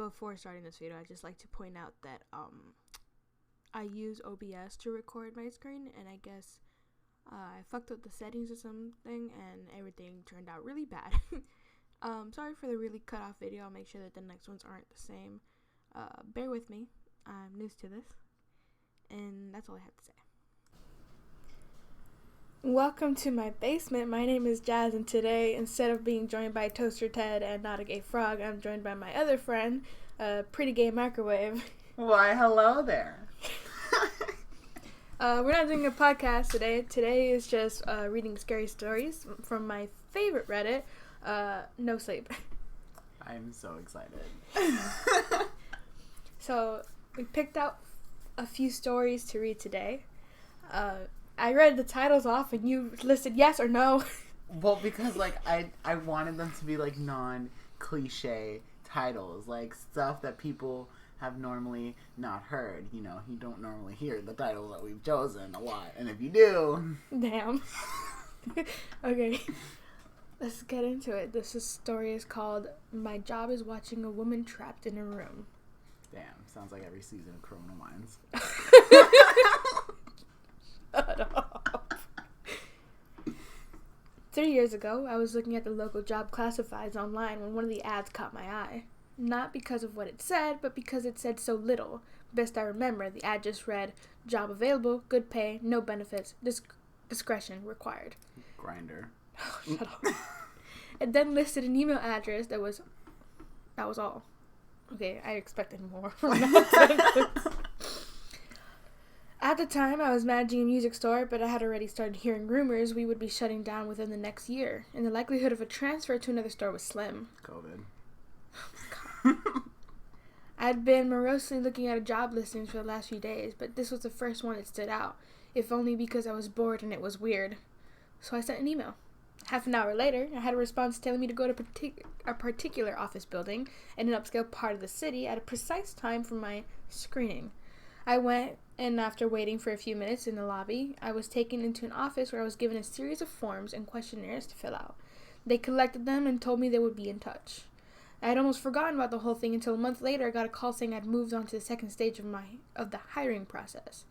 Before starting this video, I'd just like to point out that I use OBS to record my screen, and I guess I fucked up the settings or something, and everything turned out really bad. Sorry for the really cut off video. I'll make sure that the next ones aren't the same. Bear with me. I'm new to this, and that's all I have to say. Welcome to my basement. My name is Jazz, and today, instead of being joined by Toaster Ted and Not a Gay Frog, I'm joined by my other friend, Pretty Gay Microwave. Why, hello there. We're not doing a podcast today. Today is just reading scary stories from my favorite Reddit, nosleep. I'm so excited. So, we picked out a few stories to read today. I read the titles off and you listed yes or no. Well, because, I wanted them to be, non-cliche titles. Stuff that people have normally not heard. You know, you don't normally hear the titles that we've chosen a lot. And if you do... Damn. Okay. Let's get into it. This story is called My Job is Watching a Woman Trapped in a Room. Damn. Sounds like every season of Criminal Minds. Shut up. 3 years ago, I was looking at the local job classifieds online when one of the ads caught my eye. Not because of what it said, but because it said so little. Best I remember, the ad just read, job available, good pay, no benefits, discretion required. Grinder. Oh, shut up. It then listed an email address that was all. Okay, I expected more from that. At the time, I was managing a music store, but I had already started hearing rumors we would be shutting down within the next year, and the likelihood of a transfer to another store was slim. COVID. I had been morosely looking at job listings for the last few days, but this was the first one that stood out, if only because I was bored and it was weird. So I sent an email. Half an hour later, I had a response telling me to go to a particular office building in an upscale part of the city at a precise time for my screening. I went, and after waiting for a few minutes in the lobby, I was taken into an office where I was given a series of forms and questionnaires to fill out. They collected them and told me they would be in touch. I had almost forgotten about the whole thing until a month later I got a call saying I'd moved on to the second stage of the hiring process.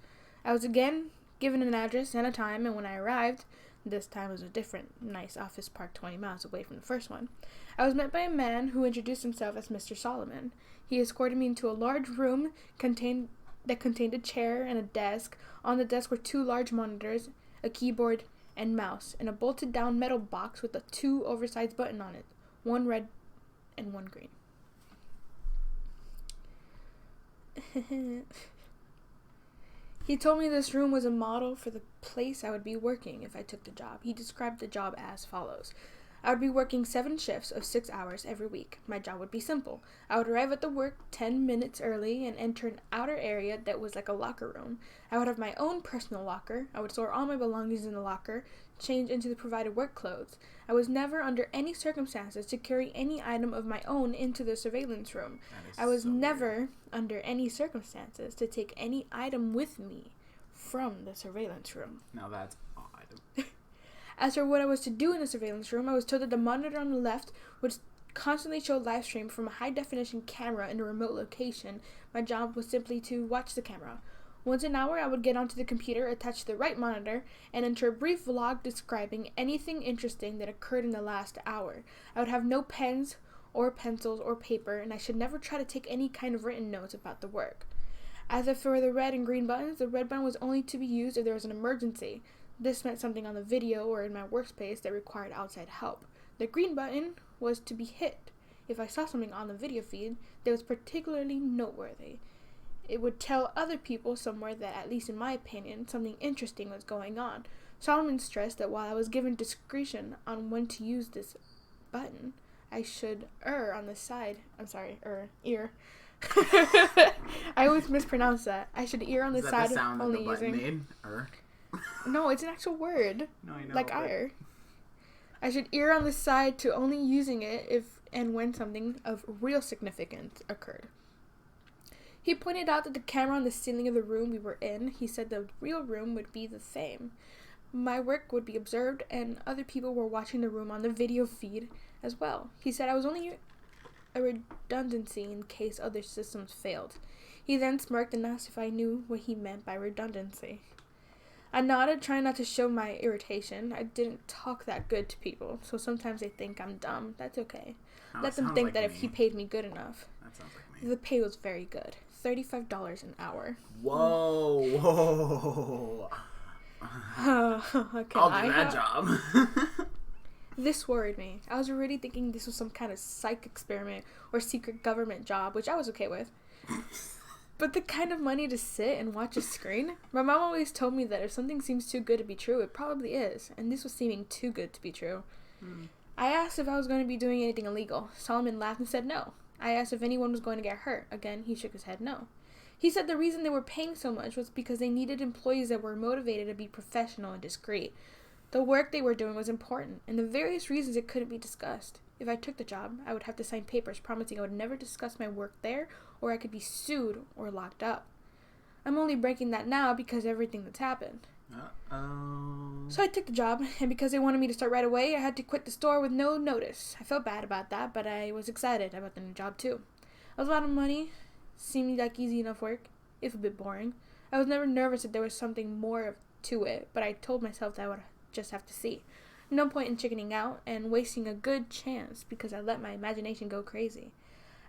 I was again given an address and a time, and when I arrived, this time was a different, nice office parked 20 miles away from the first one, I was met by a man who introduced himself as Mr. Solomon. He escorted me into a large room that contained a chair and a desk. On the desk were 2 large monitors, a keyboard and mouse, and a bolted down metal box with 2 oversized buttons on it, one red and one green. He told me this room was a model for the place I would be working if I took the job. He described the job as follows. I would be working 7 shifts of 6 hours every week. My job would be simple. I would arrive at the work 10 minutes early and enter an outer area that was like a locker room. I would have my own personal locker. I would store all my belongings in the locker, change into the provided work clothes. I was never under any circumstances to carry any item of my own into the surveillance room. I was never under any circumstances to take any item with me from the surveillance room. Now that's odd. As for what I was to do in the surveillance room, I was told that the monitor on the left would constantly show live stream from a high-definition camera in a remote location. My job was simply to watch the camera. Once an hour, I would get onto the computer, attach the right monitor, and enter a brief vlog describing anything interesting that occurred in the last hour. I would have no pens or pencils or paper, and I should never try to take any kind of written notes about the work. As for the red and green buttons, the red button was only to be used if there was an emergency. This meant something on the video or in my workspace that required outside help. The green button was to be hit if I saw something on the video feed that was particularly noteworthy. It would tell other people somewhere that, at least in my opinion, something interesting was going on. Solomon stressed that while I was given discretion on when to use this button, I should err on the side. Ear. I always mispronounce that. I should err on the side of only using. No, it's an actual word. No, I know. Like ire. I should err on the side to only using it if and when something of real significance occurred. He pointed out that the camera on the ceiling of the room we were in, he said the real room would be the same. My work would be observed, and other people were watching the room on the video feed as well. He said I was only a redundancy in case other systems failed. He then smirked and asked if I knew what he meant by redundancy. I nodded, trying not to show my irritation. I didn't talk that good to people, so sometimes they think I'm dumb. That's okay. Oh, Let them think that if he paid me good enough. That sounds like me. The pay was very good. $35 an hour. Whoa. I'll I'll do that job. This worried me. I was already thinking this was some kind of psych experiment or secret government job, which I was okay with. But the kind of money to sit and watch a screen? My mom always told me that if something seems too good to be true, it probably is. And this was seeming too good to be true. I asked if I was going to be doing anything illegal. Solomon laughed and said no. I asked if anyone was going to get hurt. Again, he shook his head no. He said the reason they were paying so much was because they needed employees that were motivated to be professional and discreet. The work they were doing was important, and the various reasons it couldn't be discussed. If I took the job, I would have to sign papers promising I would never discuss my work there, or I could be sued or locked up. I'm only breaking that now because of everything that's happened. Uh-oh. So I took the job, and because they wanted me to start right away, I had to quit the store with no notice. I felt bad about that, but I was excited about the new job too. It was a lot of money, seemed like easy enough work, if a bit boring. I was never nervous that there was something more to it, but I told myself that I would just have to see. No point in chickening out and wasting a good chance because I let my imagination go crazy.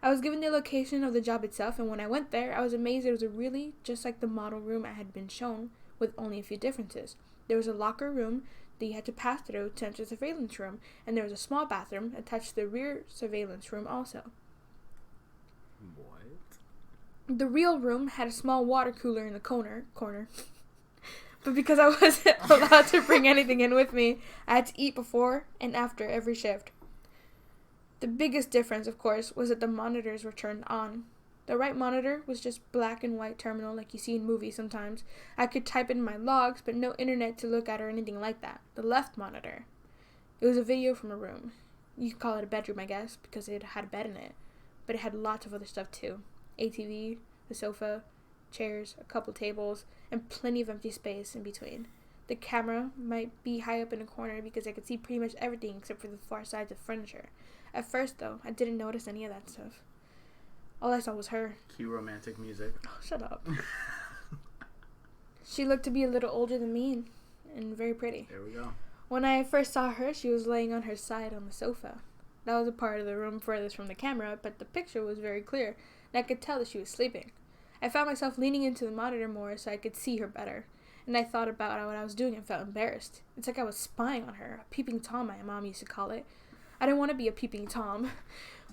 I was given the location of the job itself, and when I went there, I was amazed it was really just like the model room I had been shown, with only a few differences. There was a locker room that you had to pass through to enter the surveillance room, and there was a small bathroom attached to the rear surveillance room also. What? The real room had a small water cooler in the corner. But because I wasn't allowed to bring anything in with me, I had to eat before and after every shift. The biggest difference, of course, was that the monitors were turned on. The right monitor was just black and white terminal like you see in movies sometimes. I could type in my logs, but no internet to look at or anything like that. The left monitor, it was a video from a room. You could call it a bedroom, I guess, because it had a bed in it. But it had lots of other stuff too. ATV, the sofa, chairs, a couple tables, and plenty of empty space in between. The camera might be high up in a corner because I could see pretty much everything except for the far sides of furniture. At first, though, I didn't notice any of that stuff. All I saw was her. Cue romantic music. Oh, shut up. She looked to be a little older than me and very pretty. There we go. When I first saw her, she was laying on her side on the sofa. That was a part of the room furthest from the camera, but the picture was very clear, and I could tell that she was sleeping. I found myself leaning into the monitor more so I could see her better, and I thought about what I was doing and felt embarrassed. It's like I was spying on her, a peeping Tom, my mom used to call it. I didn't want to be a peeping Tom,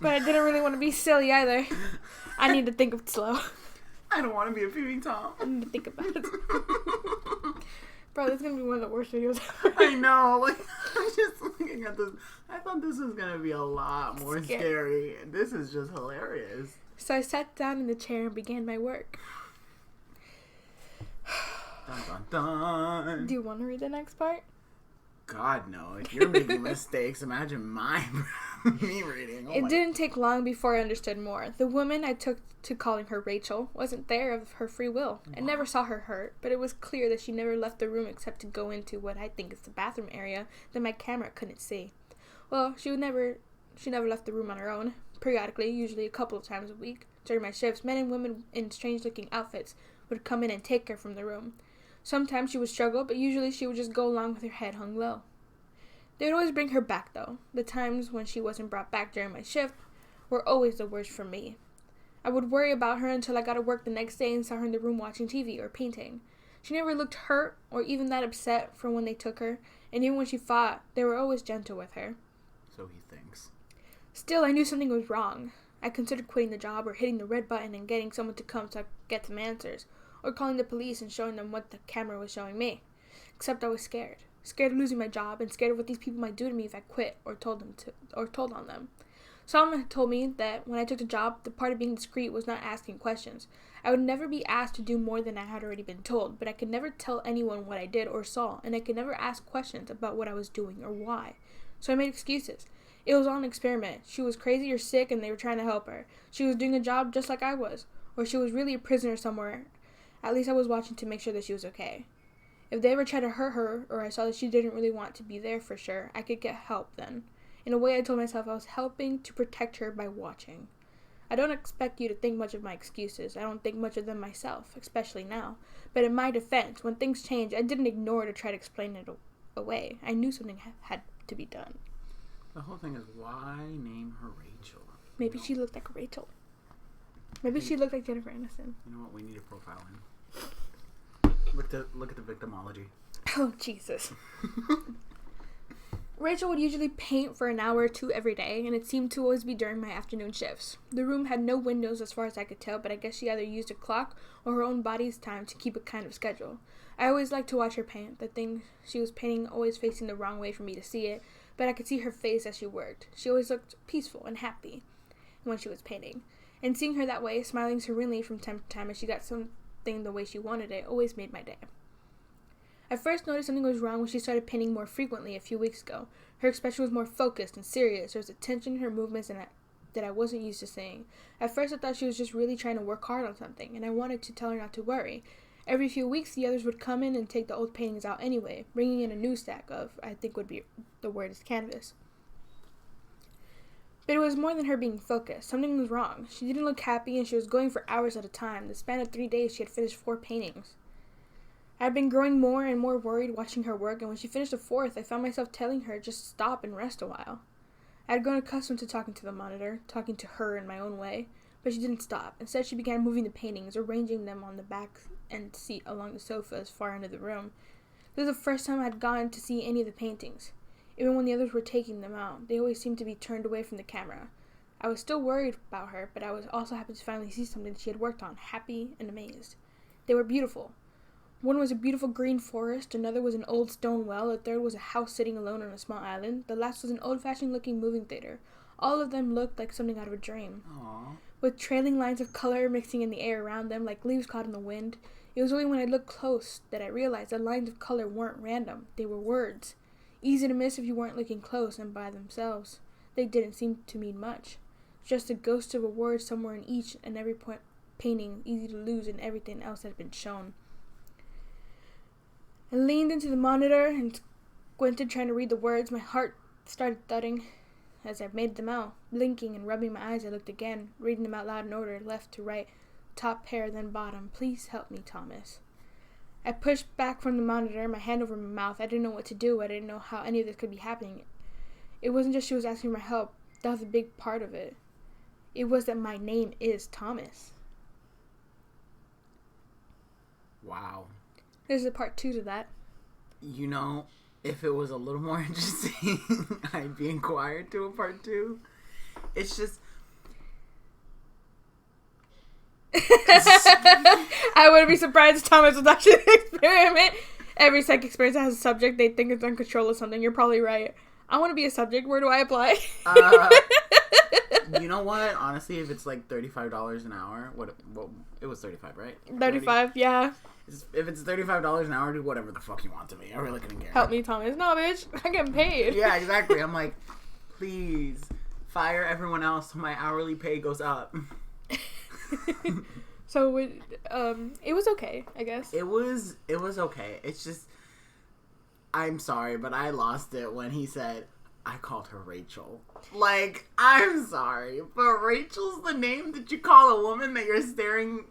but I didn't really want to be silly either. I need to think of it slow. I don't want to be a peeping Tom. I need to think about it. Bro, this is going to be one of the worst videos ever. I know, like, I'm just looking at this. I thought this was going to be a lot more scary. This is just hilarious. So I sat down in the chair and began my work. Dun, dun, dun. Do you want to read the next part? God, no. If you're making mistakes, imagine me reading. Oh, it didn't take long before I understood more. The woman I took to calling her Rachel wasn't there of her free will. I never saw her hurt, but it was clear that she never left the room except to go into what I think is the bathroom area that my camera couldn't see. Well, she never left the room on her own. Periodically, usually a couple of times a week, during my shifts, men and women in strange-looking outfits would come in and take her from the room. Sometimes she would struggle, but usually she would just go along with her head hung low. They would always bring her back, though. The times when she wasn't brought back during my shift were always the worst for me. I would worry about her until I got to work the next day and saw her in the room watching TV or painting. She never looked hurt or even that upset from when they took her, and even when she fought, they were always gentle with her. So he thinks. Still, I knew something was wrong. I considered quitting the job or hitting the red button and getting someone to come so I could get some answers, or calling the police and showing them what the camera was showing me. Except I was scared. Scared of losing my job and scared of what these people might do to me if I quit or told on them. Someone had told me that when I took the job, the part of being discreet was not asking questions. I would never be asked to do more than I had already been told, but I could never tell anyone what I did or saw, and I could never ask questions about what I was doing or why. So I made excuses. It was all an experiment. She was crazy or sick and they were trying to help her. She was doing a job just like I was. Or she was really a prisoner somewhere. At least I was watching to make sure that she was okay. If they ever tried to hurt her, or I saw that she didn't really want to be there for sure, I could get help then. In a way, I told myself I was helping to protect her by watching. I don't expect you to think much of my excuses. I don't think much of them myself, especially now. But in my defense, when things changed, I didn't ignore it or try to explain it away. I knew something had to be done. The whole thing is, why name her Rachel? Maybe she looked like Rachel. Maybe she looked like Jennifer Aniston. You know what? We need a profile Look at the victimology. Oh, Jesus. Rachel would usually paint for an hour or two every day, and it seemed to always be during my afternoon shifts. The room had no windows as far as I could tell, but I guess she either used a clock or her own body's time to keep a kind of schedule. I always liked to watch her paint, the thing she was painting always facing the wrong way for me to see it, but I could see her face as she worked. She always looked peaceful and happy when she was painting. And seeing her that way, smiling serenely from time to time as she got something the way she wanted it, always made my day. I first noticed something was wrong when she started painting more frequently a few weeks ago. Her expression was more focused and serious. There was a tension in her movements that I wasn't used to seeing. At first I thought she was just really trying to work hard on something, and I wanted to tell her not to worry. Every few weeks the others would come in and take the old paintings out anyway, bringing in a new stack of, I think would be the word is canvas. But it was more than her being focused. Something was wrong. She didn't look happy, and she was going for hours at a time. In the span of 3 days she had finished 4 paintings. I had been growing more and more worried watching her work, and when she finished the 4th, I found myself telling her just stop and rest a while. I had grown accustomed to talking to the monitor, talking to her in my own way, but she didn't stop. Instead, she began moving the paintings, arranging them on the back and seat along the sofa as far into the room. This was the first time I had gone to see any of the paintings. Even when the others were taking them out, they always seemed to be turned away from the camera. I was still worried about her, but I was also happy to finally see something she had worked on, happy and amazed. They were beautiful. One was a beautiful green forest, another was an old stone well, a third was a house sitting alone on a small island, the last was an old-fashioned looking moving theater. All of them looked like something out of a dream. Aww. With trailing lines of color mixing in the air around them like leaves caught in the wind. It was only when I looked close that I realized the lines of color weren't random. They were words. Easy to miss if you weren't looking close, and by themselves, they didn't seem to mean much. Just a ghost of a word somewhere in each and every painting, easy to lose in everything else that had been shown. I leaned into the monitor and squinted trying to read the words. My heart started thudding as I made them out. Blinking and rubbing my eyes, I looked again, reading them out loud in order, left to right, top pair, then bottom. Please help me, Thomas. I pushed back from the monitor, my hand over my mouth. I didn't know what to do. I didn't know how any of this could be happening. It wasn't just she was asking for my help. That was a big part of it. It was that my name is Thomas. Wow. There's a part 2 to that. You know, if it was a little more interesting, I'd be inquired to a part 2. It's just... I wouldn't be surprised if Thomas was actually an experiment. Every psych experience that has a subject they think is uncontrollable or something. You're probably right. I want to be a subject. Where do I apply? You know what? Honestly, if it's like $35 an hour, what it was 35, right? 35, yeah. If it's $35 an hour, do whatever the fuck you want to me. I really couldn't care. Help me, Thomas. No, bitch. I'm getting paid. Yeah, exactly. I'm like, please fire everyone else so my hourly pay goes up. So it was okay, I guess. It was okay. It's just, I'm sorry, but I lost it when he said, I called her Rachel. Like, I'm sorry, but Rachel's the name that you call a woman that you're staring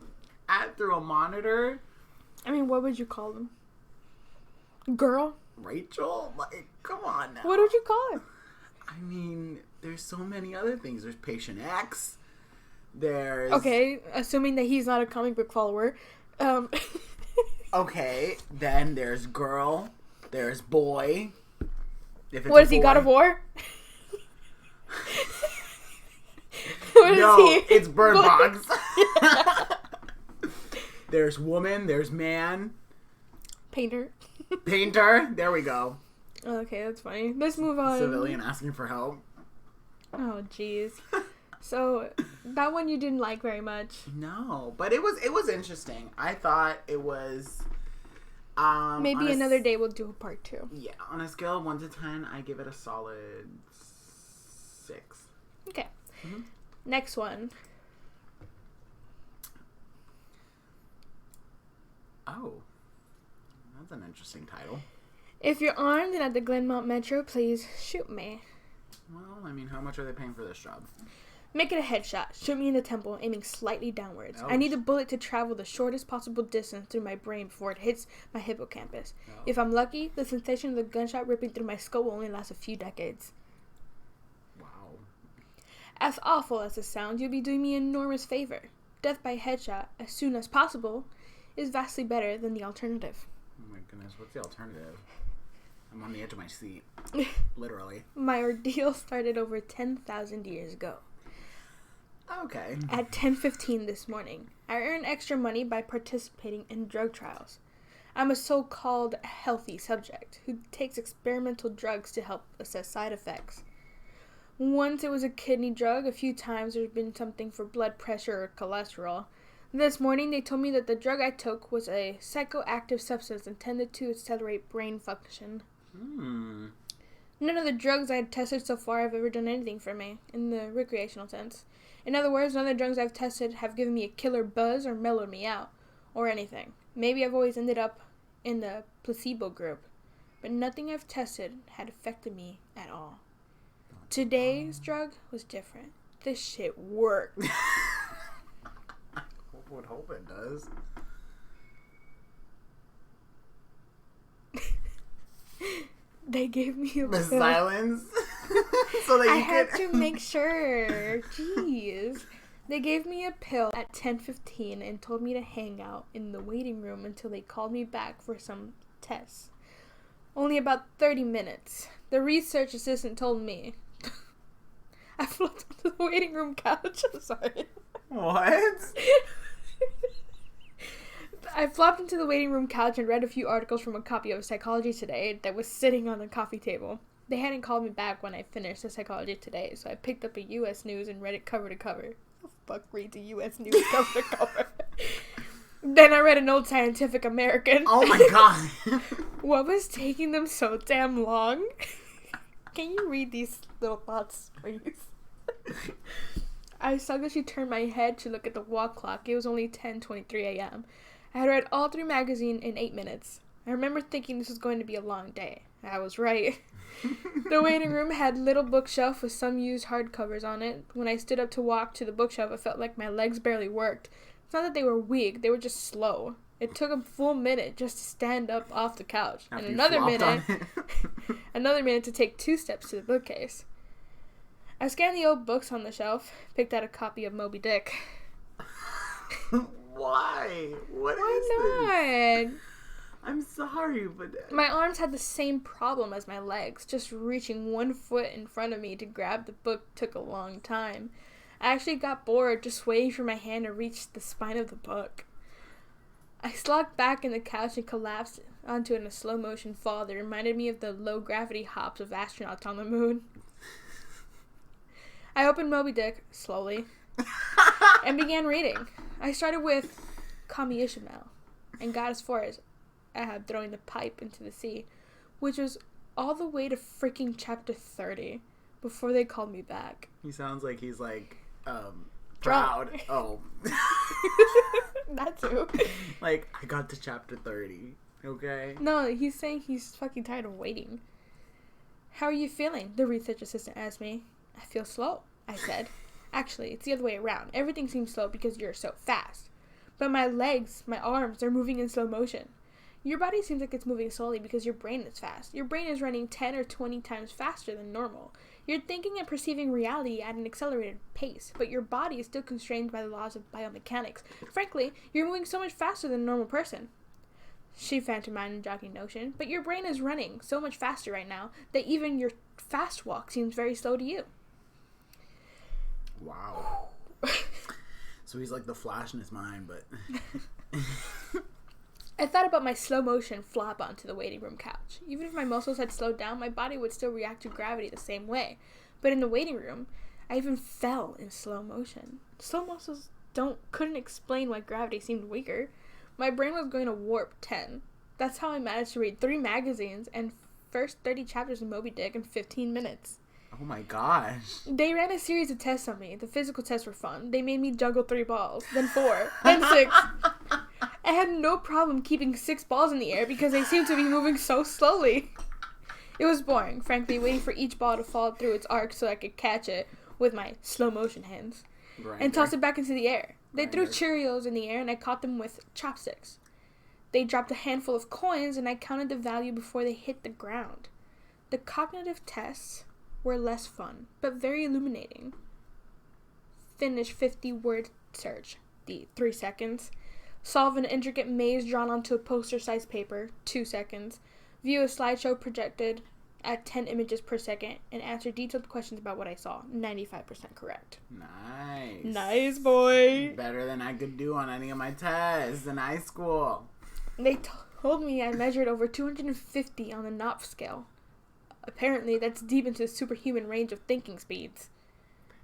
at through a monitor? I mean, what would you call them? Girl? Rachel? Like, come on now. What would you call her? I mean, there's so many other things. There's Patient X. There's... Okay, assuming that he's not a comic book follower. Okay, then there's girl. There's boy. If it's what is he, God of War? No, it's Bird Box. There's woman. There's man. Painter. There we go. Okay, that's funny. Let's move on. Civilian asking for help. Oh, jeez. So, that one you didn't like very much. No, but it was interesting. I thought it was... Maybe another day we'll do a part 2. Yeah, on a scale of 1 to 10, I give it a solid 6. Okay. Mm-hmm. Next one. Oh. That's an interesting title. If you're armed and at the Glenmont Metro, please shoot me. Well, I mean, how much are they paying for this job? Make it a headshot. Shoot me in the temple, aiming slightly downwards. Ouch. I need the bullet to travel the shortest possible distance through my brain before it hits my hippocampus. Oh. If I'm lucky, the sensation of the gunshot ripping through my skull will only last a few decades. Wow. As awful as it sounds, you'll be doing me an enormous favor. Death by headshot, as soon as possible, is vastly better than the alternative. Oh my goodness, what's the alternative? I'm on the edge of my seat. Literally. My ordeal started over 10,000 years ago. Okay. At 10:15 this morning, I earned extra money by participating in drug trials. I'm a so-called healthy subject who takes experimental drugs to help assess side effects. Once it was a kidney drug, a few times there's been something for blood pressure or cholesterol. This morning they told me that the drug I took was a psychoactive substance intended to accelerate brain function. None of the drugs I had tested so far have ever done anything for me, in the recreational sense. In other words, none of the drugs I've tested have given me a killer buzz or mellowed me out, or anything. Maybe I've always ended up in the placebo group, but nothing I've tested had affected me at all. Today's drug was different. This shit worked. I would hope it does. They gave me a The pill. silence. So that you I had could... to make sure. Jeez. They gave me a pill at 10:15 and told me to hang out in the waiting room until they called me back for some tests. Only about 30 minutes. The research assistant told me. I flopped onto the waiting room couch. I'm sorry. What? I flopped into the waiting room couch and read a few articles from a copy of Psychology Today that was sitting on the coffee table. They hadn't called me back when I finished the Psychology Today, so I picked up a U.S. News and read it cover to cover. Who the fuck reads a U.S. News cover to cover? Then I read an old Scientific American. Oh my god. What was taking them so damn long? Can you read these little thoughts, please? I sluggishly turned my head to look at the wall clock. It was only 10:23 a.m. I had read all through magazine in 8 minutes. I remember thinking this was going to be a long day. I was right. The waiting room had a little bookshelf with some used hardcovers on it. When I stood up to walk to the bookshelf, it felt like my legs barely worked. It's not that they were weak, they were just slow. It took a full minute just to stand up off the couch. After And you another flopped on minute it. another minute to take 2 steps to the bookcase. I scanned the old books on the shelf, picked out a copy of Moby Dick. Why? What is Why this? not? I'm sorry, but... My arms had the same problem as my legs. Just reaching 1 foot in front of me to grab the book took a long time. I actually got bored just waiting for my hand to reach the spine of the book. I slogged back in the couch and collapsed onto it in a slow motion fall that reminded me of the low gravity hops of astronauts on the moon. I opened Moby Dick, slowly, and began reading. I started with Kami Ishmael and got as far as throwing the pipe into the sea, which was all the way to freaking chapter 30 before they called me back. He sounds like he's like, Drunk. proud. Oh. That too. Like, I got to chapter 30, okay? No, he's saying he's fucking tired of waiting. How are you feeling? The research assistant asked me. I feel slow, I said. Actually, it's the other way around. Everything seems slow because you're so fast. But my legs, my arms, they're moving in slow motion. Your body seems like it's moving slowly because your brain is fast. Your brain is running 10 or 20 times faster than normal. You're thinking and perceiving reality at an accelerated pace, but your body is still constrained by the laws of biomechanics. Frankly, you're moving so much faster than a normal person. She fanned her mind in jogging notion, but your brain is running so much faster right now that even your fast walk seems very slow to you. Wow. So he's like the Flash in his mind, but... I thought about my slow motion flop onto the waiting room couch. Even if my muscles had slowed down, my body would still react to gravity the same way. But in the waiting room, I even fell in slow motion. Slow muscles couldn't explain why gravity seemed weaker. My brain was going to warp 10. That's how I managed to read 3 magazines and first 30 chapters of Moby Dick in 15 minutes. Oh my gosh. They ran a series of tests on me. The physical tests were fun. They made me juggle 3 balls, then 4, then 6. I had no problem keeping 6 balls in the air because they seemed to be moving so slowly. It was boring, frankly, waiting for each ball to fall through its arc so I could catch it with my slow motion hands and toss it back into the air. They threw Cheerios in the air and I caught them with chopsticks. They dropped a handful of coins and I counted the value before they hit the ground. The cognitive tests were less fun, but very illuminating. Finish 50-word search, 3 seconds. Solve an intricate maze drawn onto a poster-sized paper, 2 seconds. View a slideshow projected at 10 images per second and answer detailed questions about what I saw. 95% correct. Nice. Nice, boy. Better than I could do on any of my tests in high school. They told me I measured over 250 on the Knopf scale. Apparently, that's deep into the superhuman range of thinking speeds.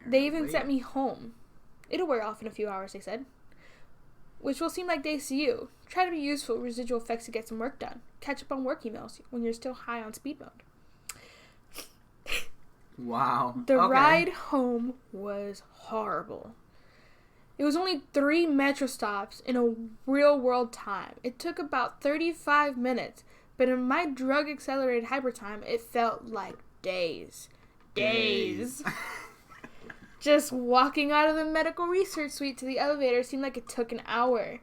They even sent me home. It'll wear off in a few hours, they said. Which will seem like days to you. Try to be useful with residual effects to get some work done. Catch up on work emails when you're still high on speed mode. Wow. The ride home was horrible. It was only 3 metro stops in a real-world time. It took about 35 minutes, but in my drug-accelerated hyper time, it felt like days. Days. Just walking out of the medical research suite to the elevator seemed like it took an hour.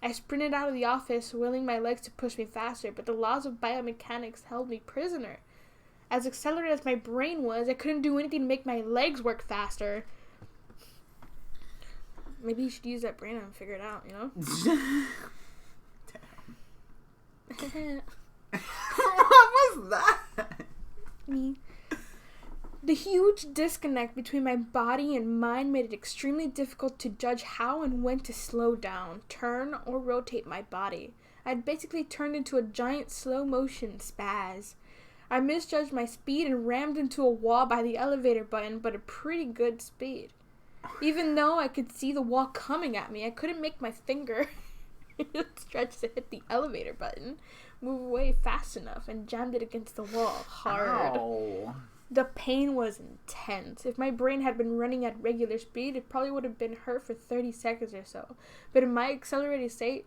I sprinted out of the office, willing my legs to push me faster, but the laws of biomechanics held me prisoner. As accelerated as my brain was, I couldn't do anything to make my legs work faster. Maybe you should use that brain and figure it out, you know? Damn. What was that? Me. The huge disconnect between my body and mind made it extremely difficult to judge how and when to slow down, turn, or rotate my body. I had basically turned into a giant slow-motion spaz. I misjudged my speed and rammed into a wall by the elevator button, but a pretty good speed. Even though I could see the wall coming at me, I couldn't make my finger stretch to hit the elevator button, move away fast enough, and jammed it against the wall hard. Ow. The pain was intense. If my brain had been running at regular speed, it probably would have been hurt for 30 seconds or so. But in my accelerated state,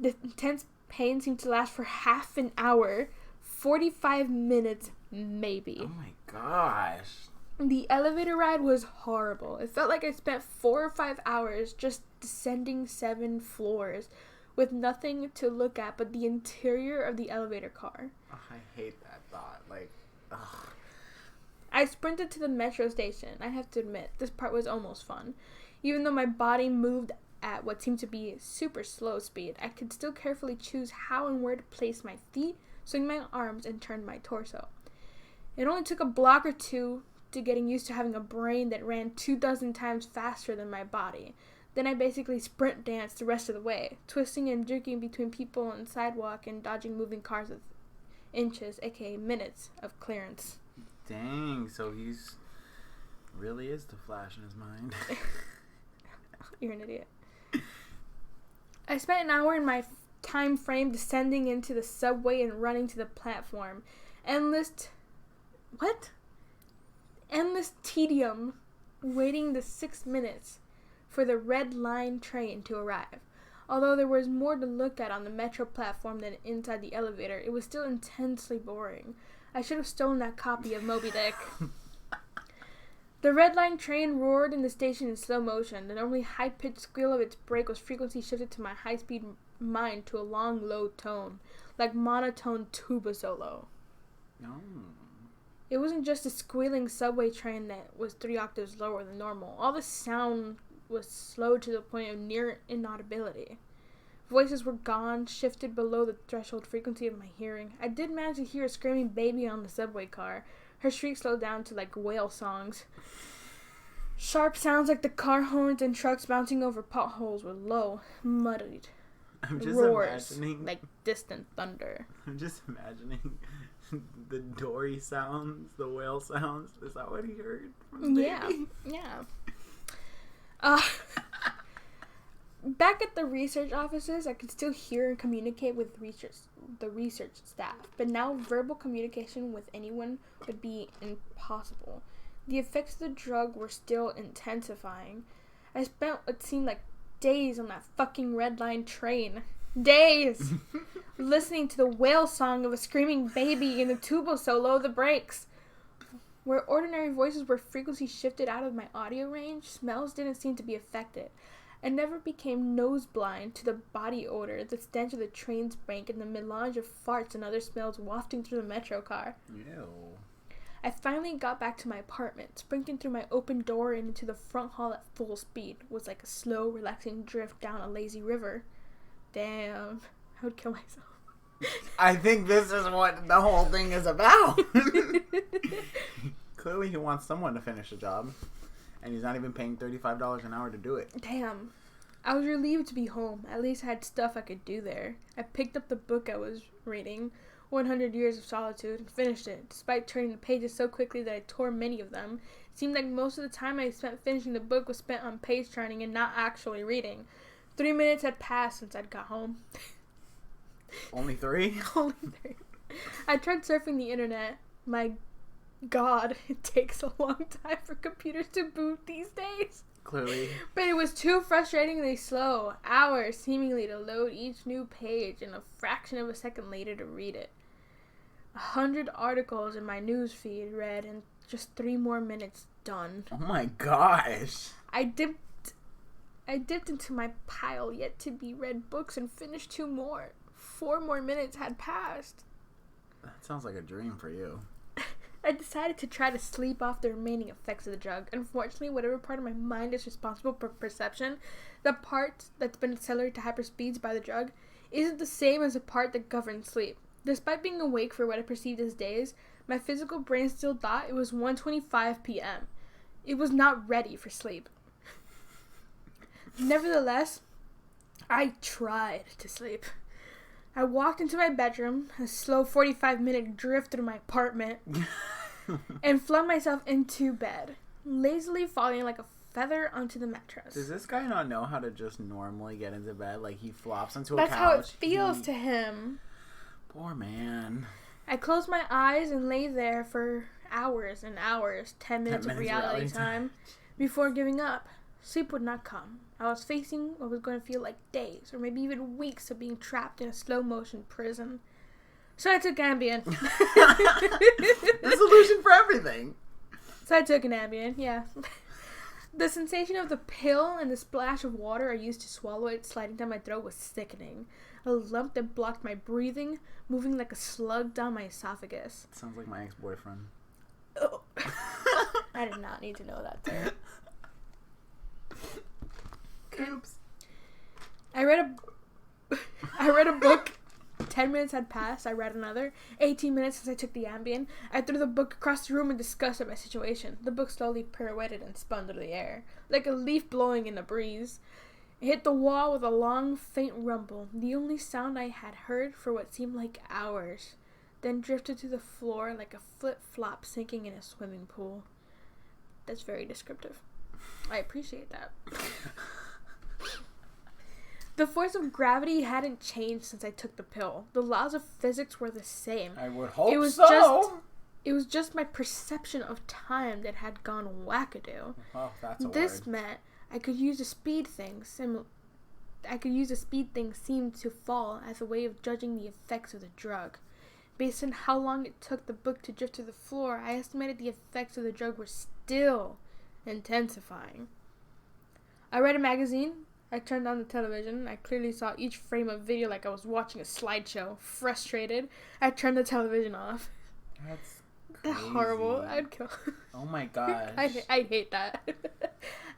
the intense pain seemed to last for half an hour, 45 minutes maybe. Oh my gosh. The elevator ride was horrible. It felt like I spent 4 or 5 hours just descending 7 floors with nothing to look at but the interior of the elevator car. Oh, I hate that thought. Like, ugh. I sprinted to the metro station. I have to admit, this part was almost fun. Even though my body moved at what seemed to be super slow speed, I could still carefully choose how and where to place my feet, swing my arms, and turn my torso. It only took a block or two to getting used to having a brain that ran 24 times faster than my body. Then I basically sprint danced the rest of the way, twisting and jerking between people on the sidewalk and dodging moving cars with inches, aka minutes, of clearance. Dang, so he's really is the Flash in his mind. You're an idiot. I spent an hour in my time frame descending into the subway and running to the platform. Endless tedium waiting the 6 minutes for the red line train to arrive. Although there was more to look at on the metro platform than inside the elevator, it was still intensely boring. I should have stolen that copy of Moby Dick. The red line train roared in the station in slow motion. The normally high-pitched squeal of its brake was frequency shifted to my high-speed mind to a long, low tone, like monotone tuba solo. No. It wasn't just a squealing subway train that was 3 octaves lower than normal. All the sound was slowed to the point of near inaudibility. Voices were gone, shifted below the threshold frequency of my hearing. I did manage to hear a screaming baby on the subway car. Her shriek slowed down to like whale songs. Sharp sounds like the car horns and trucks bouncing over potholes were low, muddied. I'm just roars imagining like distant thunder. I'm just imagining the dory sounds, the whale sounds. Is that what he heard from the baby? Yeah. Back at the research offices, I could still hear and communicate with the research staff, but now verbal communication with anyone would be impossible. The effects of the drug were still intensifying. I spent what seemed like days on that fucking red line train. Days. Listening to the wail song of a screaming baby in the tuba solo of the breaks. Where ordinary voices were frequency shifted out of my audio range, smells didn't seem to be affected. I never became nose blind to the body odor, the stench of the train's brake, and the melange of farts and other smells wafting through the metro car. Ew. I finally got back to my apartment. Sprinting through my open door and into the front hall at full speed was like a slow, relaxing drift down a lazy river. Damn, I would kill myself. I think this is what the whole thing is about. Clearly he wants someone to finish the job. And he's not even paying $35 an hour to do it. Damn. I was relieved to be home. At least I had stuff I could do there. I picked up the book I was reading, 100 Years of Solitude, and finished it. Despite turning the pages so quickly that I tore many of them, it seemed like most of the time I spent finishing the book was spent on page turning and not actually reading. 3 minutes had passed since I'd got home. Only 3? Only 3. I tried surfing the internet. My God, it takes a long time for computers to boot these days. Clearly. But it was too frustratingly slow. Hours seemingly to load each new page and a fraction of a second later to read it. 100 articles in my news feed read and just 3 more minutes done. Oh my gosh. I dipped into my pile yet to be read books and finished 2 more. 4 more minutes had passed. That sounds like a dream for you. I decided to try to sleep off the remaining effects of the drug. Unfortunately, whatever part of my mind is responsible for perception, the part that's been accelerated to hyperspeeds by the drug, isn't the same as the part that governs sleep. Despite being awake for what I perceived as days, my physical brain still thought it was 1:25 p.m. It was not ready for sleep. Nevertheless, I tried to sleep. I walked into my bedroom, a slow 45-minute drift through my apartment, and flung myself into bed, lazily falling like a feather onto the mattress. Does this guy not know how to just normally get into bed? Like, he flops into a That's couch. how it feels to him. Poor man. I closed my eyes and lay there for hours and hours, 10 minutes of reality time, before giving up. Sleep would not come. I was facing what was going to feel like days, or maybe even weeks of being trapped in a slow-motion prison. So I took Ambien. The solution for everything. So I took an Ambien, yeah. The sensation of the pill and the splash of water I used to swallow it sliding down my throat was sickening. A lump that blocked my breathing, moving like a slug down my esophagus. Sounds like my ex-boyfriend. Oh. I did not need to know that, sir. Oops. I read a book. 10 minutes had passed. I read another. 18 minutes since I took the Ambien. I threw the book across the room and discussed my situation. The book slowly pirouetted and spun through the air, like a leaf blowing in a breeze. It hit the wall with a long, faint rumble, the only sound I had heard for what seemed like hours, then drifted to the floor like a flip-flop sinking in a swimming pool. That's very descriptive. I appreciate that. The force of gravity hadn't changed since I took the pill. The laws of physics were the same. I would hope it was so. It was just my perception of time that had gone wackadoo. Oh, that's a This word. meant I could use the speed thing seemed to fall as a way of judging the effects of the drug. Based on how long it took the book to drift to the floor, I estimated the effects of the drug were still intensifying. I read a magazine. I turned on the television. I clearly saw each frame of video like I was watching a slideshow. Frustrated, I turned the television off. That's crazy. That's horrible. I'd kill. Oh my gosh. I hate that.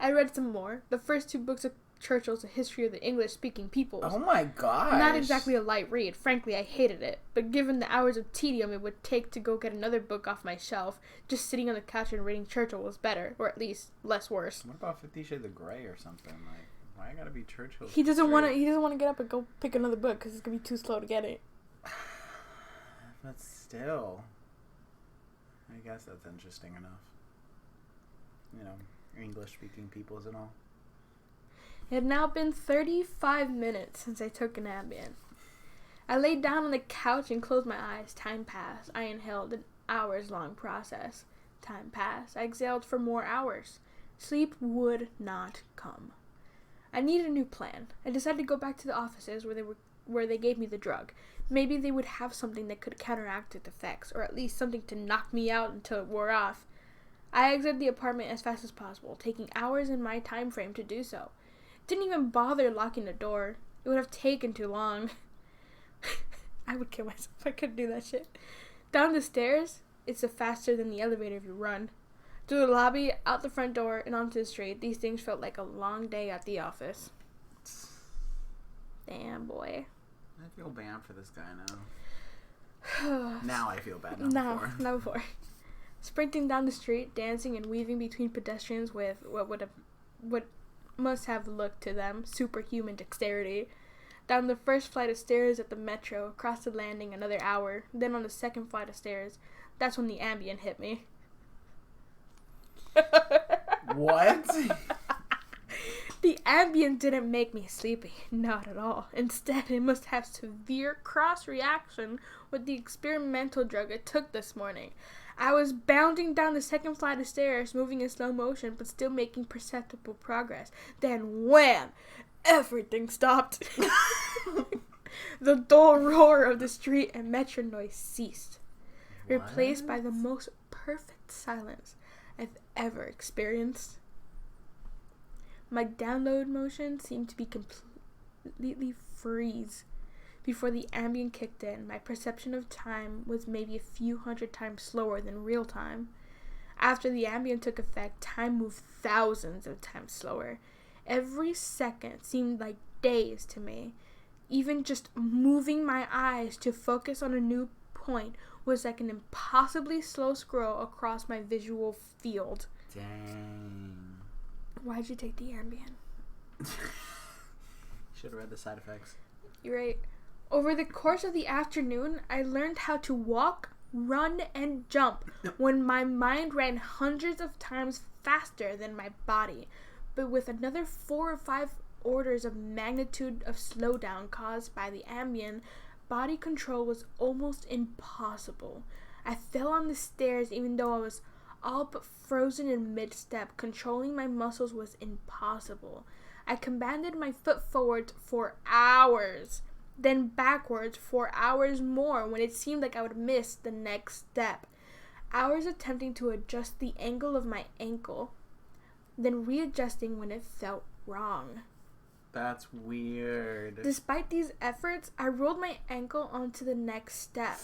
I read some more. The first 2 books of Churchill's A History of the English-Speaking Peoples. Oh my gosh. Not exactly a light read. Frankly, I hated it. But given the hours of tedium it would take to go get another book off my shelf, just sitting on the couch and reading Churchill was better, or at least less worse. What about 50 Shades of Grey or something? Like, why gotta be Churchill? He doesn't want to get up and go pick another book because it's gonna be too slow to get it. But still, I guess that's interesting enough. You know, English-speaking peoples and all. It had now been 35 minutes since I took an Ambien. I laid down on the couch and closed my eyes. Time passed. I inhaled an hours-long process. Time passed. I exhaled for more hours. Sleep would not come. I needed a new plan. I decided to go back to the offices where they gave me the drug. Maybe they would have something that could counteract its effects, or at least something to knock me out until it wore off. I exited the apartment as fast as possible, taking hours in my time frame to do so. Didn't even bother locking the door. It would have taken too long. I would kill myself if I could do that shit. Down the stairs, it's faster than the elevator if you run. Through the lobby, out the front door, and onto the street, these things felt like a long day at the office. Damn, boy. I feel bad for this guy now. Now I feel bad. Not before. Sprinting down the street, dancing and weaving between pedestrians with what must have looked to them superhuman dexterity. Down the first flight of stairs at the metro, across the landing another hour, then on the second flight of stairs. That's when the Ambien hit me. What? The Ambien didn't make me sleepy. Not at all. Instead, it must have severe cross-reaction with the experimental drug I took this morning. I was bounding down the second flight of stairs, moving in slow motion, but still making perceptible progress. Then, wham! Everything stopped. The dull roar of the street and metro noise ceased, replaced by the most perfect silence I've ever experienced. My download motion seemed to be completely freeze. Before the Ambien kicked in, my perception of time was maybe a few hundred times slower than real time. After the Ambien took effect, time moved thousands of times slower. Every second seemed like days to me. Even just moving my eyes to focus on a new point was like an impossibly slow scroll across my visual field. Dang. Why'd you take the Ambien? Should have read the side effects. You're right. Over the course of the afternoon, I learned how to walk, run, and jump when my mind ran hundreds of times faster than my body, but with another 4 or 5 orders of magnitude of slowdown caused by the Ambien, body control was almost impossible. I fell on the stairs even though I was all but frozen in mid-step. Controlling my muscles was impossible. I commanded my foot forward for hours, then backwards for hours more when it seemed like I would miss the next step. Hours attempting to adjust the angle of my ankle, then readjusting when it felt wrong. That's weird. Despite these efforts, I rolled my ankle onto the next step.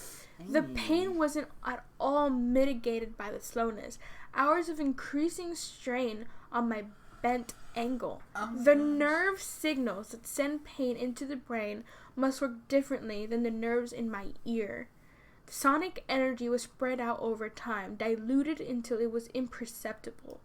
The pain wasn't at all mitigated by the slowness. Hours of increasing strain on my bent ankle. The nerve signals that send pain into the brain must work differently than the nerves in my ear. The sonic energy was spread out over time, diluted until it was imperceptible.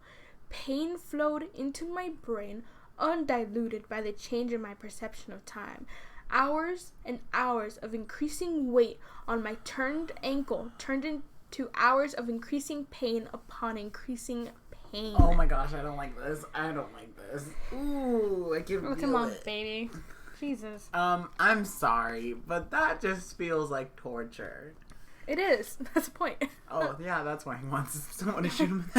Pain flowed into my brain, undiluted by the change in my perception of time. Hours and hours of increasing weight on my turned ankle turned into hours of increasing pain upon increasing pain. Oh my gosh, I don't like this. Ooh, I can feel it. Come on, baby. Jesus. I'm sorry, but that just feels like torture. It is. That's the point. Oh, yeah, that's why he wants someone to shoot him.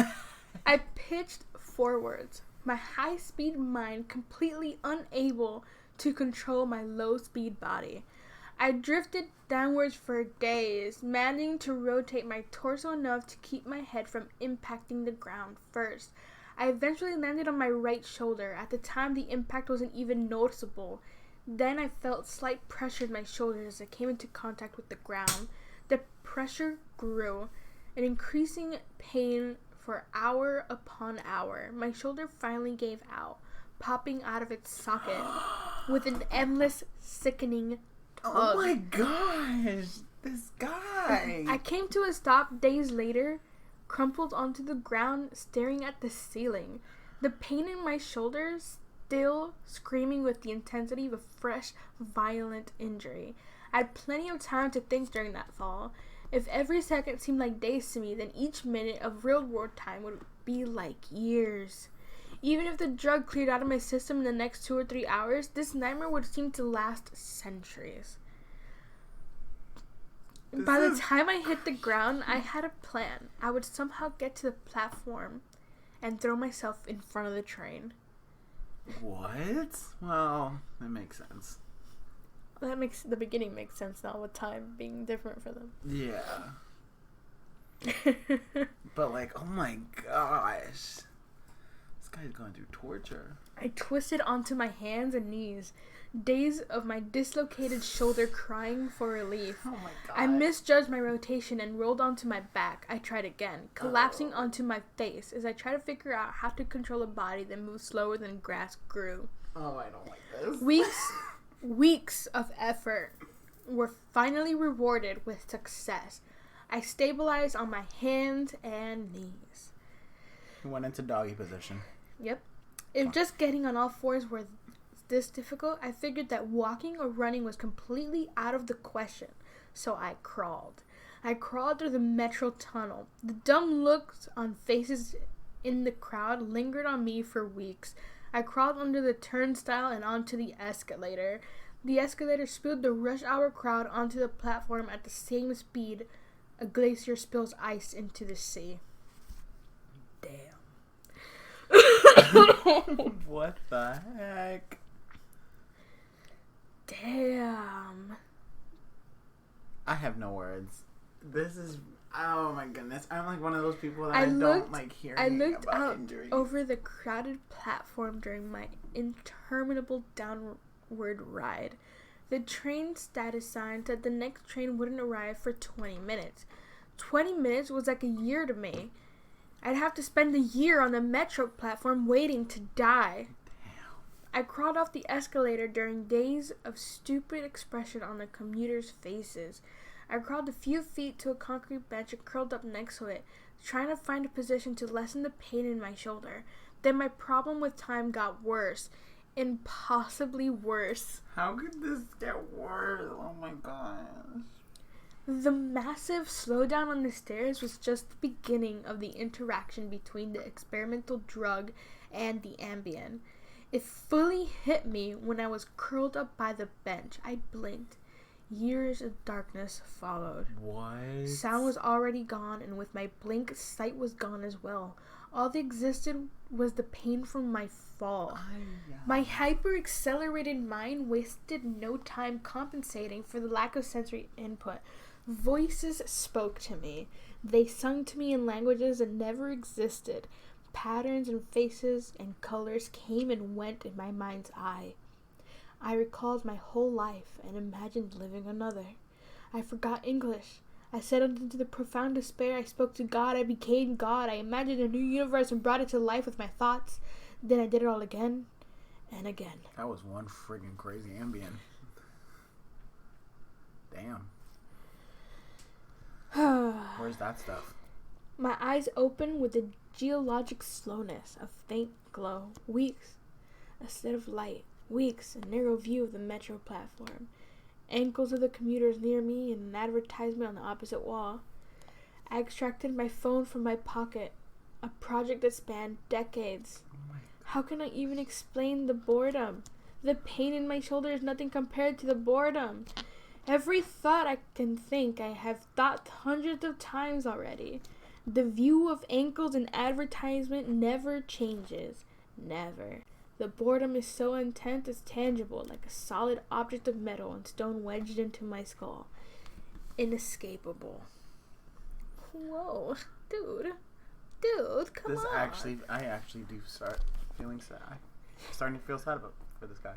I pitched forwards, my high-speed mind completely unable to control my low-speed body. I drifted downwards for days, managing to rotate my torso enough to keep my head from impacting the ground first. I eventually landed on my right shoulder. At the time, the impact wasn't even noticeable. Then I felt slight pressure in my shoulders as I came into contact with the ground. The pressure grew, an increasing pain for hour upon hour. My shoulder finally gave out, popping out of its socket with an endless, sickening tug. Oh my gosh, this guy. I came to a stop days later, crumpled onto the ground, staring at the ceiling. The pain in my shoulders still screaming with the intensity of a fresh, violent injury. I had plenty of time to think during that fall. If every second seemed like days to me, then each minute of real-world time would be like years. Even if the drug cleared out of my system in the next 2 or 3 hours, this nightmare would seem to last centuries. By the time I hit the ground, I had a plan. I would somehow get to the platform and throw myself in front of the train. What? Well, that makes sense. The beginning makes sense now with time being different for them. Yeah. But like, oh my gosh. This guy's going through torture. I twisted onto my hands and knees, days of my dislocated shoulder crying for relief. Oh my god. I misjudged my rotation and rolled onto my back. I tried again, collapsing onto my face as I tried to figure out how to control a body that moved slower than grass grew. Oh, I don't like this. Weeks of effort were finally rewarded with success. I stabilized on my hands and knees. He went into doggy position. Yep. If just getting on all fours were this difficult, I figured that walking or running was completely out of the question. So I crawled. I crawled through the metro tunnel. The dumb looks on faces in the crowd lingered on me for weeks. I crawled under the turnstile and onto the escalator. The escalator spilled the rush hour crowd onto the platform at the same speed a glacier spills ice into the sea. Damn. What the heck? Damn. I have no words. This is... Oh my goodness. I'm like one of those people that don't like hearing I looked about out injuries. over the crowded platform during my interminable downward ride. The train status sign said the next train wouldn't arrive for 20 minutes. 20 minutes was like a year to me. I'd have to spend a year on the metro platform waiting to die. Damn. I crawled off the escalator during days of stupid expression on the commuters' faces. I crawled a few feet to a concrete bench and curled up next to it, trying to find a position to lessen the pain in my shoulder. Then my problem with time got worse. Impossibly worse. How could this get worse? Oh my gosh. The massive slowdown on the stairs was just the beginning of the interaction between the experimental drug and the Ambien. It fully hit me when I was curled up by the bench. I blinked. Years of darkness followed. What? Sound was already gone, and with my blink, sight was gone as well. All that existed was the pain from my fall. My hyper-accelerated mind wasted no time compensating for the lack of sensory input. Voices spoke to me. They sung to me in languages that never existed. Patterns and faces and colors came and went in my mind's eye. I recalled my whole life and imagined living another. I forgot English. I settled into the profound despair. I spoke to God. I became God. I imagined a new universe and brought it to life with my thoughts. Then I did it all again and again. That was one friggin' crazy Ambien. Damn. Where's that stuff? My eyes opened with the geologic slowness of faint glow. Weeks, a set of light. Weeks, a narrow view of the metro platform. Ankles of the commuters near me and an advertisement on the opposite wall. I extracted my phone from my pocket. A project that spanned decades. How can I even explain the boredom? The pain in my shoulder is nothing compared to the boredom. Every thought I can think, I have thought hundreds of times already. The view of ankles in advertisement never changes. Never. The boredom is so intense it's tangible, like a solid object of metal and stone wedged into my skull. Inescapable. Whoa. Dude, come on. I actually do start feeling sad. I'm starting to feel sad for this guy.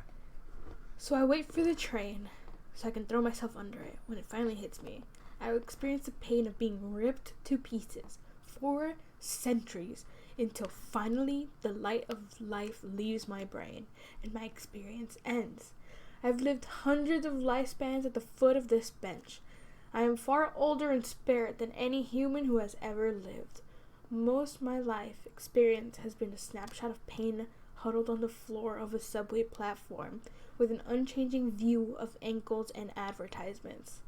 So I wait for the train so I can throw myself under it. When it finally hits me, I will experience the pain of being ripped to pieces for centuries until finally the light of life leaves my brain and my experience ends. I've lived hundreds of lifespans at the foot of this bench. I am far older in spirit than any human who has ever lived. Most of my life experience has been a snapshot of pain huddled on the floor of a subway platform with an unchanging view of ankles and advertisements.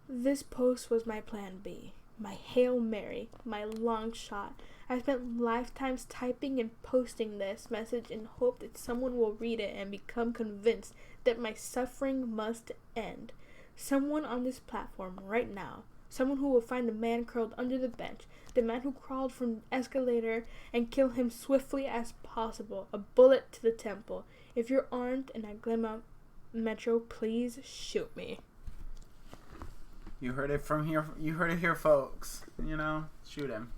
This post was my plan B, my Hail Mary, my long shot. I spent lifetimes typing and posting this message in hope that someone will read it and become convinced that my suffering must end. Someone on this platform right now. Someone who will find the man curled under the bench, the man who crawled from the escalator, and kill him swiftly as possible. A bullet to the temple. If you're armed and I Metro, please shoot me. You heard it from here. You heard it here, folks. You know, shoot him.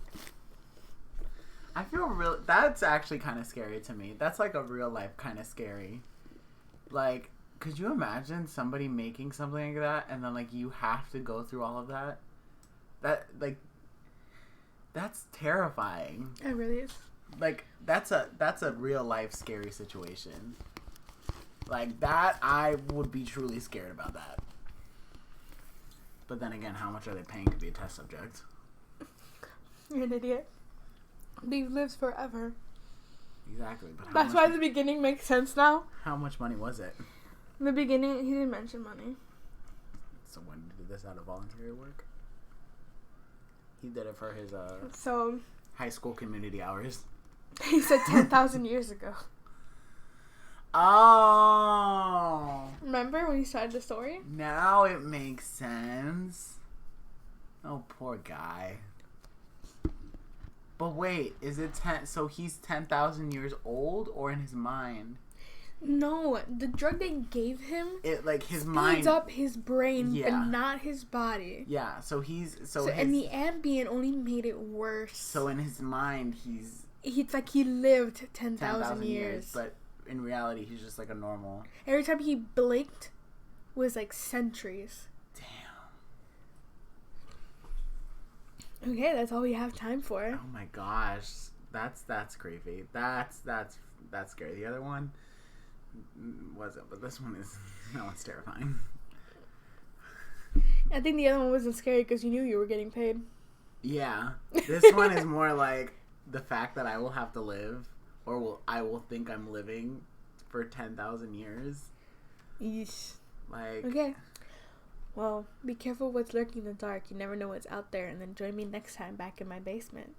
I feel real. That's actually kind of scary to me. That's like a real life kind of scary. Like, could you imagine somebody making something like that, and then like you have to go through all of that? That's terrifying. It really is. Like, that's a real life scary situation. Like that, I would be truly scared about that. But then again, how much are they paying to be a test subject? You're an idiot. He lives forever. Exactly. But that's why the beginning makes sense now. How much money was it? In the beginning, he didn't mention money. So when did he do this out of voluntary work? He did it for his high school community hours. He said 10,000 years ago. Oh. Remember when he started the story? Now it makes sense. Oh, poor guy. But wait, is it 10? So he's 10,000 years old, or in his mind? No, the drug they gave him. It like his speeds mind up his brain, yeah. but not his body. Yeah, so and the Ambien only made it worse. So in his mind, it's like he lived 10,000 years, but in reality, he's just like a normal. Every time he blinked was like centuries. Okay, that's all we have time for. Oh my gosh, that's creepy. That's scary. The other one wasn't, but this one is that one's terrifying. I think the other one wasn't scary because you knew you were getting paid. Yeah, this one is more like the fact that I will have to live, or I will think I'm living for 10,000 years. Yeesh. Like okay. Well, be careful what's lurking in the dark. You never know what's out there. And then join me next time back in my basement.